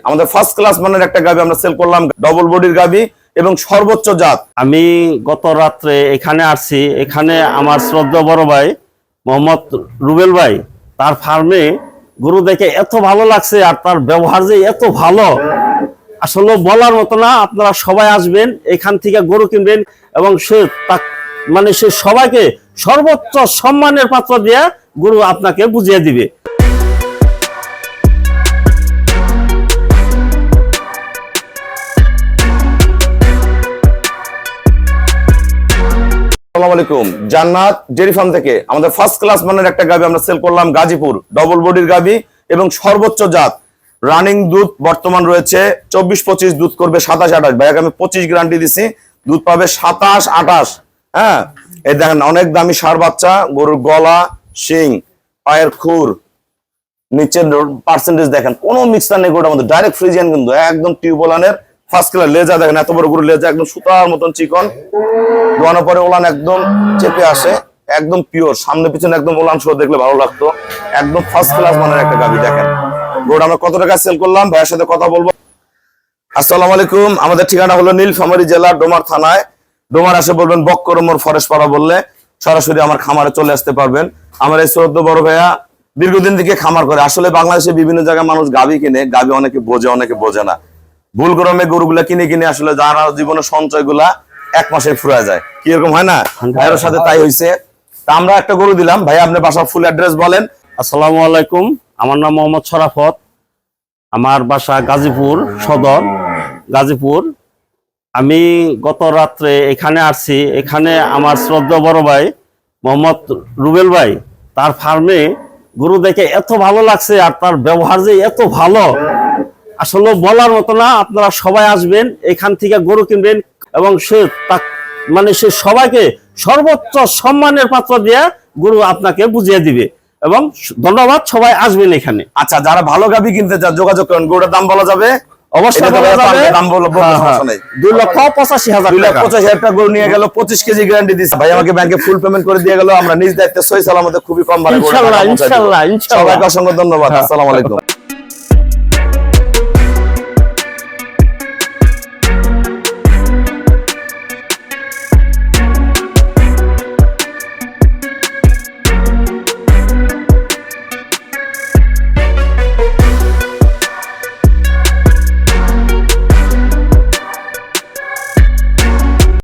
আমাদের first class মানের একটা গাবি আমরা সেল করলাম, ডবল বডির গাবি এবং সর্বোচ্চ জাত। আমি গত রাত্রে এখানে আসছি, এখানে আমার শ্রদ্ধা বড় ভাই মোহাম্মদ রুবেল ভাই তার ফার্মে গরু দেখে এত ভালো লাগছে, আর তার ব্যবহার যে এত ভালো আসলে বলার মতো না। আপনারা সবাই আসবেন, এখান থেকে গরু কিনবেন এবং সে সবাইকে সর্বোচ্চ সম্মানের পাত্র দিয়ে গরু আপনাকে বুঝিয়ে দিবে। আসসালামু আলাইকুম, জান্নাত ডেয়ারি ফার্ম থেকে আমাদের ফার্স্ট ক্লাস মানের একটা গাবি আমরা সেল করলাম, গাজীপুর ডবল বডির গাবি এবং সর্বোচ্চ জাত। রানিং দুধ বর্তমান রয়েছে 24-25, দুধ করবে 27-28। ভাইয়াকে আমি 25 গ্যারান্টি দিছি, দুধ পাবে 27-28। হ্যাঁ, এই দেখেন অনেক দামি ষাঁড় বাচ্চা, গরুর গলা, শিং, পায়ের খুর, নিচের পার্সেন্টেজ দেখেন, কোনো মিক্সার নেই গরুটার মধ্যে, ডাইরেক্ট ফ্রিজিয়ান কিন্তু একদম টিউবওয়েলের ফার্স্ট ক্লাস। লেজা দেখেন এত বড় গরু, লেজা একদম সুতার মতন চিকন, দোয়ানোর পরে ওলান একদম চেপে আসে, একদম পিওর, সামনে পিছনে একদম ওলান সহ, দেখলে ভালো লাগতো। একদম ফার্স্ট ক্লাস মানের একটা গাবি। দেখেন গরুটা আমরা কত টাকা সেল করলাম, ভাইয়ের সাথে কথা বলবো। আসসালামু আলাইকুম, আমাদের ঠিকানা হলো নীলফামারী জেলা ডোমার থানায়। ডোমার আসে বলবেন বক্করমোর ফরেস্ট পাড়া বললে সরাসরি আমার খামারে চলে আসতে পারবেন। আমার এই শ্রদ্ধা বড় ভাইয়া দীর্ঘদিন থেকে খামার করে। আসলে বাংলাদেশে বিভিন্ন জায়গায় মানুষ গাবি কিনে, গাবি অনেকে বোঝে অনেকে বোঝে না। ভুল ক্রমে গরুগুলা কিনে কিনে আসলে যারা জীবনের সঞ্চয় গুলা 1 মাসে ফুরা যায়, কি এরকম হয় না? ভাইয়ের সাথে তাই হয়েছে। তা আমরা একটা গরু দিলাম। ভাই আপনার বাসার ফুল অ্যাড্রেস বলেন। আসসালামু আলাইকুম, আমার নাম মোহাম্মদ শরাফত, আমার বাসা গাজীপুর সদর, গাজীপুর। আমি গত রাত্রে এখানে আসছি, এখানে আমার শ্রদ্ধা বড় ভাই মোহাম্মদ রুবেল ভাই তার ফার্মে গরু দেখে এত ভালো লাগছে, আর তার ব্যবহার যে এত ভালো আসলে বলার মতো না। আপনারা সবাই আসবেন, এখান থেকে গরু কিনবেন এবং সে সবাইকে সর্বোচ্চ সম্মানের পাত্র দিয়ে গরু আপনাকে বুঝিয়ে দিবে। এবং ধন্যবাদ, সবাই আসবেন এখানে। আচ্ছা, যারা ভালো গাবি কিনতে চান যোগাযোগ করেন। গরুটার দাম বলা যাবে? অবশ্যই বলা যাবে। দাম বলবো, সমস্যা নাই। 2,85,000 টাকা গরু নিয়ে গেল, 25 কেজি গ্যারান্টি দিচ্ছে। ভাই আমাকে ব্যাংকে ফুল পেমেন্ট করে দিয়ে গেল। আমরা নিজ দায়িত্বে সহি সালামতে খুবই কম ভাড়া, ইনশাআল্লাহ। সবাইকে অসংখ্য ধন্যবাদ। আসসালামু আলাইকুম।